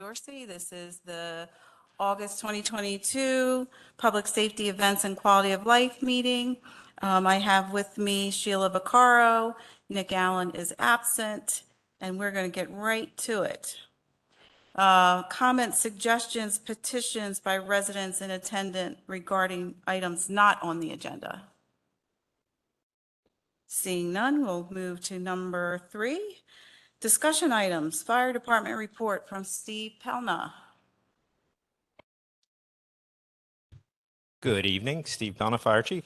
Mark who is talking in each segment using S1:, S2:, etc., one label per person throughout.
S1: Dorsey. This is the August 2022 Public Safety Events and Quality of Life meeting. I have with me Sheila Vaccaro. Nick Allen is absent, and we're going to get right to it. Comments, suggestions, petitions by residents in attendance regarding items not on the agenda. Seeing none, we'll move to number 3. Discussion items, Fire Department report from Steve Pelna.
S2: Good evening, Steve Pelna, Fire Chief.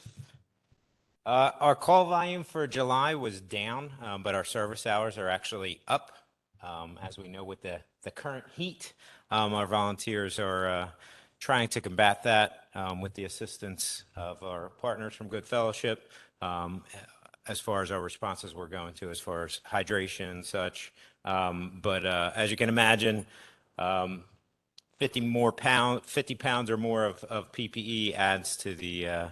S2: Our call volume for July was down, but our service hours are actually up. As we know, with the current heat, our volunteers are trying to combat that with the assistance of our partners from Good Fellowship. As far as our responses we're going to, as far as hydration and such. But as you can imagine, 50 pounds or more of PPE adds to the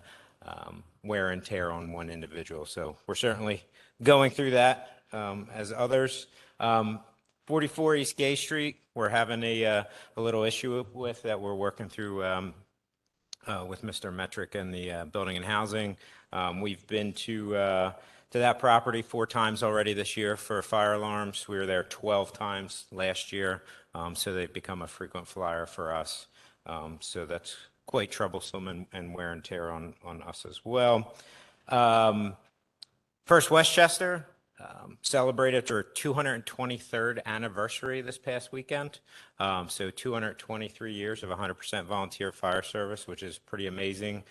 S2: wear and tear on one individual. So we're certainly going through that as others. 44 East Gay Street, we're having a little issue with that we're working through with Mr. Metric and the Building and Housing. We've been to that property 4 times already this year for fire alarms. We were there 12 times last year, so they've become a frequent flyer for us. So that's quite troublesome and wear and tear on us as well. First Westchester celebrated their 223rd anniversary this past weekend. So 223 years of 100% volunteer fire service, which is pretty amazing.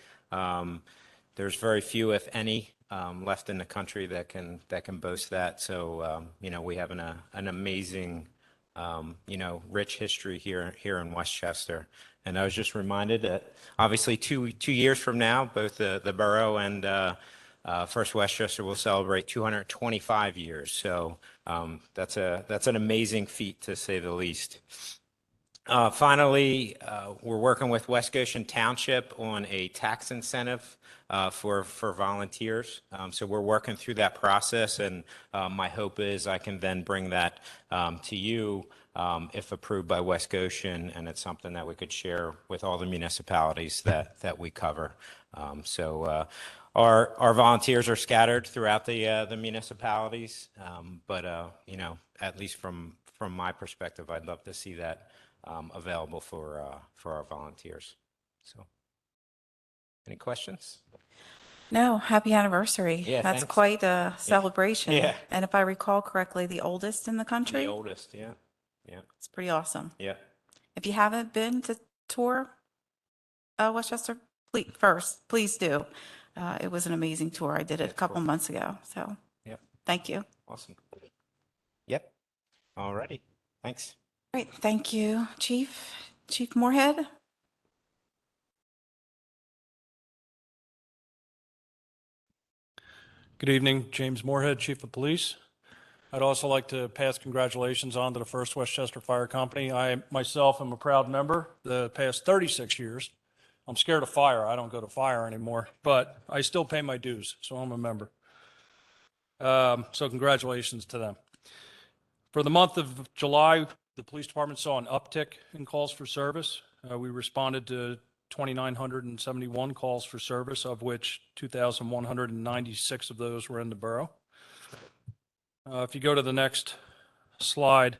S2: There's very few, if any, left in the country that can boast that. So you know, we have an amazing rich history here in Westchester. And I was just reminded that obviously two years from now, both the borough and First Westchester will celebrate 225 years. So that's an amazing feat, to say the least. Finally, we're working with West Goshen Township on a tax incentive for volunteers. So we're working through that process, and my hope is I can then bring that to you if approved by West Goshen, and it's something that we could share with all the municipalities that we cover. So our volunteers are scattered throughout the municipalities, but you know, at least from my perspective, I'd love to see that available for our volunteers. So, any questions?
S1: No, happy anniversary.
S2: Yeah,
S1: That's
S2: thanks.
S1: quite a celebration.
S2: Yeah.
S1: And if I recall correctly, the oldest in the country.
S2: The oldest, yeah.
S1: It's pretty awesome.
S2: Yeah.
S1: If you haven't been to tour Westchester, please do. It was an amazing tour. I did it a couple months ago. So
S2: Yep.
S1: Thank you.
S2: Awesome. Yep. All righty. Thanks.
S1: Great. Thank you, Chief Moorhead.
S3: Good evening, James Moorhead, Chief of Police. I'd also like to pass congratulations on to the First Westchester Fire Company. I myself am a proud member the past 36 years. I'm scared of fire. I don't go to fire anymore, but I still pay my dues, so I'm a member. So congratulations to them. For the month of July, the police department saw an uptick in calls for service. We responded to 2,971 calls for service, of which 2,196 of those were in the borough. If you go to the next slide,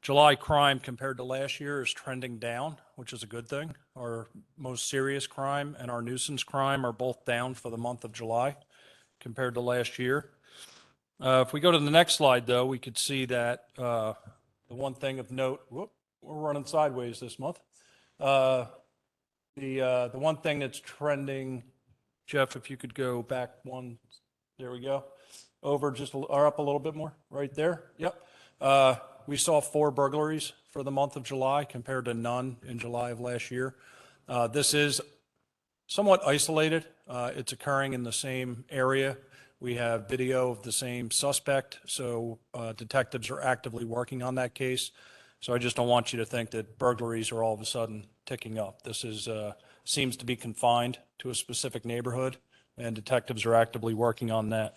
S3: July crime compared to last year is trending down, which is a good thing. Our most serious crime and our nuisance crime are both down for the month of July compared to last year. If we go to the next slide, though, we could see that the one thing of note, we're running sideways this month. The one thing that's trending, Jeff, if you could go back one, there we go, over just or up a little bit more, right there. Yep. We saw 4 burglaries for the month of July compared to none in July of last year. This is somewhat isolated. It's occurring in the same area. We have video of the same suspect, so detectives are actively working on that case. So I just don't want you to think that burglaries are all of a sudden ticking up. This is seems to be confined to a specific neighborhood, and detectives are actively working on that.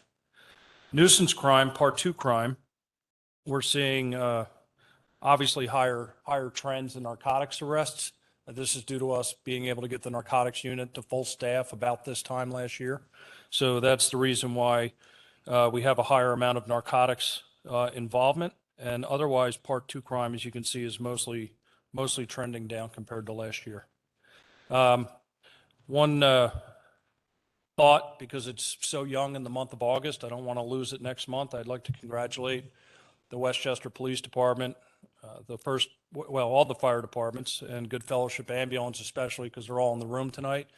S3: Nuisance crime, Part 2 crime, we're seeing obviously higher trends in narcotics arrests. This is due to us being able to get the narcotics unit to full staff about this time last year. So that's the reason why we have a higher amount of narcotics involvement. And otherwise, Part 2 crime, as you can see, is mostly trending down compared to last year. One thought, because it's so young in the month of August, I don't want to lose it next month. I'd like to congratulate the Westchester Police Department, all the fire departments, and Good Fellowship Ambulance especially, because they're all in the room tonight,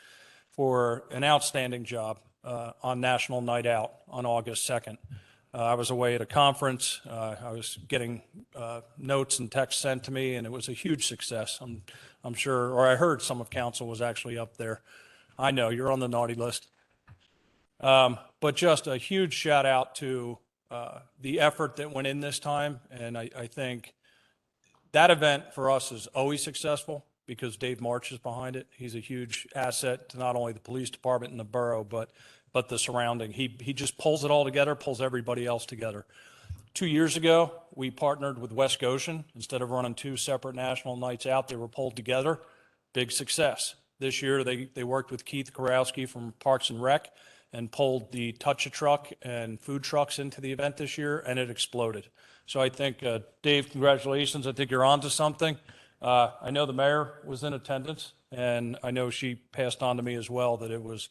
S3: for an outstanding job on National Night Out on August 2nd. I was away at a conference. I was getting notes and texts sent to me, and it was a huge success. I'm sure, or I heard some of council was actually up there. I know you're on the naughty list. But just a huge shout out to the effort that went in this time. And I think that event for us is always successful because Dave March is behind it. He's a huge asset to not only the police department and the borough, but the surrounding. He just pulls it all together, pulls everybody else together. 2 years ago, we partnered with West Goshen. Instead of running 2 separate national nights out, they were pulled together. Big success. This year, they worked with Keith Karowski from Parks and Rec and pulled the Touch-A-Truck and food trucks into the event this year, and it exploded. So I think, Dave, congratulations. I think you're on to something. I know the mayor was in attendance, and I know she passed on to me as well that it was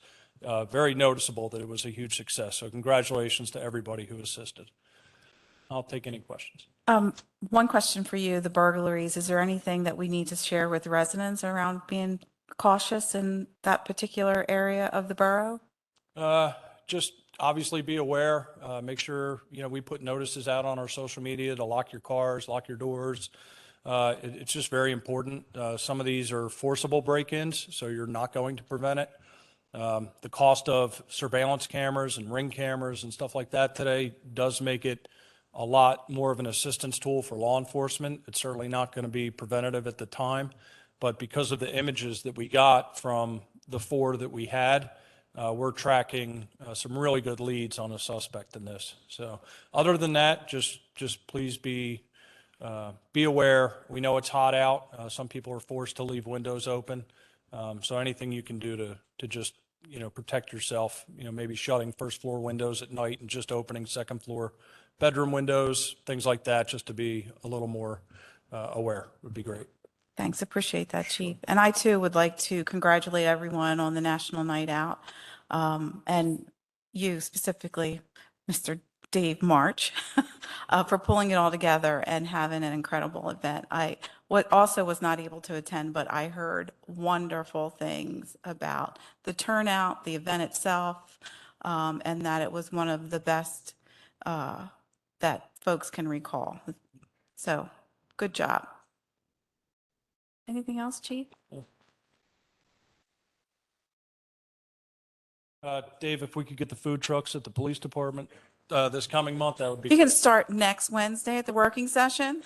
S3: very noticeable that it was a huge success. So congratulations to everybody who assisted. I'll take any questions.
S1: One question for you, the burglaries. Is there anything that we need to share with residents around being cautious in that particular area of the borough?
S3: Just obviously be aware, make sure, we put notices out on our social media to lock your cars, lock your doors. It's just very important. Some of these are forcible break-ins, so you're not going to prevent it. The cost of surveillance cameras and ring cameras and stuff like that today does make it a lot more of an assistance tool for law enforcement. It's certainly not going to be preventative at the time, but because of the images that we got from the 4 that we had, we're tracking some really good leads on a suspect in this. So other than that, just please be aware. We know it's hot out. Some people are forced to leave windows open. So anything you can do to just, protect yourself, maybe shutting first floor windows at night and just opening second floor bedroom windows, things like that, just to be a little more aware would be great.
S1: Thanks, appreciate that, Chief. And I too would like to congratulate everyone on the National Night Out, and you specifically, Mr. Dave March, for pulling it all together and having an incredible event. What also was not able to attend, but I heard wonderful things about the turnout, the event itself, and that it was one of the best that folks can recall. So, good job. Anything else, Chief?
S3: Dave, if we could get the food trucks at the police department this coming month, that would be.
S1: You can start next Wednesday at the working session.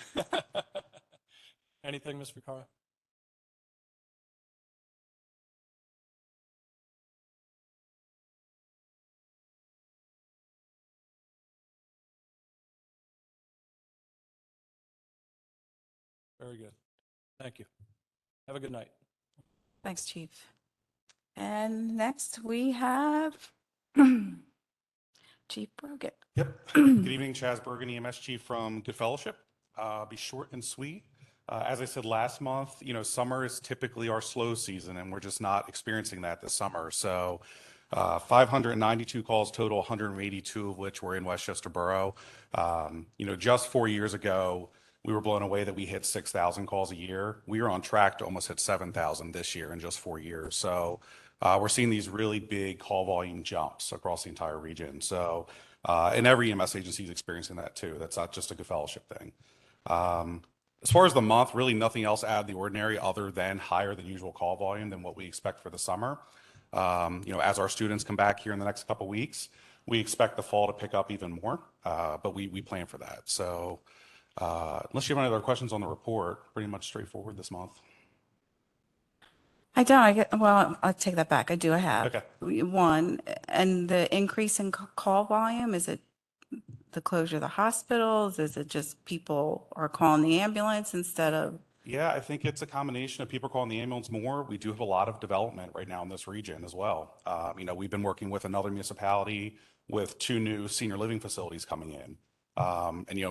S3: Anything, Ms. Vaccaro? Very good. Thank you. Have a good night.
S1: Thanks, Chief. And next we have Chief Brogan.
S4: Yep. Good evening, Chaz Bergen, EMS Chief from Good Fellowship. Be short and sweet. As I said last month, summer is typically our slow season, and we're just not experiencing that this summer. So 592 calls total, 182 of which were in Westchester Borough. Just 4 years ago, we were blown away that we hit 6,000 calls a year. We are on track to almost hit 7,000 this year in just 4 years. So we're seeing these really big call volume jumps across the entire region. So, and every EMS agency is experiencing that too. That's not just a Good Fellowship thing. As far as the month, really nothing else out of the ordinary other than higher than usual call volume than what we expect for the summer. As our students come back here in the next couple of weeks, we expect the fall to pick up even more, but we plan for that. So unless you have any other questions on the report, pretty much straightforward this month.
S1: I don't, well, I'll take that back. I do, I have.
S4: Okay.
S1: One, and the increase in call volume, is it the closure of the hospitals? Is it just people are calling the ambulance instead of?
S4: Yeah, I think it's a combination of people calling the ambulance more. We do have a lot of development right now in this region as well. We've been working with another municipality with 2 new senior living facilities coming in.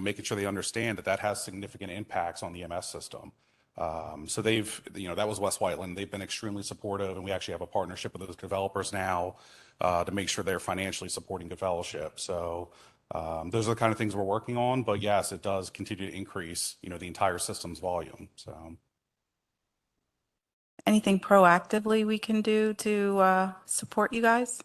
S4: Making sure they understand that that has significant impacts on the EMS system. So that was West Whiteland. They've been extremely supportive, and we actually have a partnership with those developers now to make sure they're financially supporting Good Fellowship. So those are the kind of things we're working on. But yes, it does continue to increase, the entire system's volume. So
S1: Anything proactively we can do to support you guys?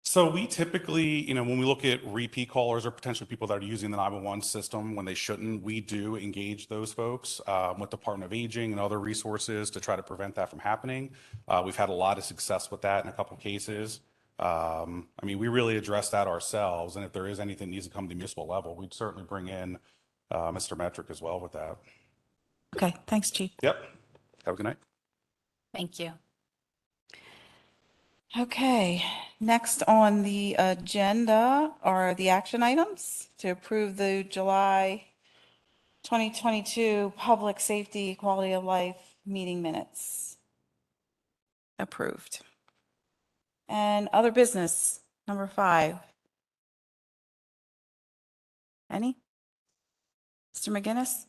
S4: So we typically, when we look at repeat callers or potentially people that are using the 911 system when they shouldn't, we do engage those folks with Department of Aging and other resources to try to prevent that from happening. We've had a lot of success with that in a couple of cases. We really address that ourselves, and if there is anything that needs to come to the municipal level, we'd certainly bring in Mr. Metric as well with that.
S1: Okay, thanks, Chief.
S4: Yep. Have a good night.
S5: Thank you.
S1: Okay, next on the agenda are the action items to approve the July 2022 Public Safety Quality of Life meeting minutes. Approved. And other business, number 5. Any? Mr. McGinnis?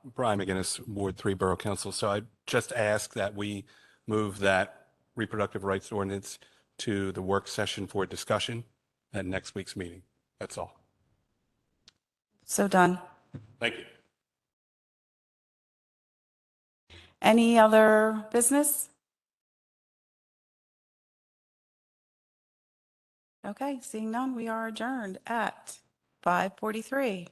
S6: Brian McGinnis, Ward 3 Borough Council. So I just ask that we move that reproductive rights ordinance to the work session for discussion at next week's meeting. That's all.
S1: So done.
S6: Thank you.
S1: Any other business? Okay, seeing none, we are adjourned at 5:43.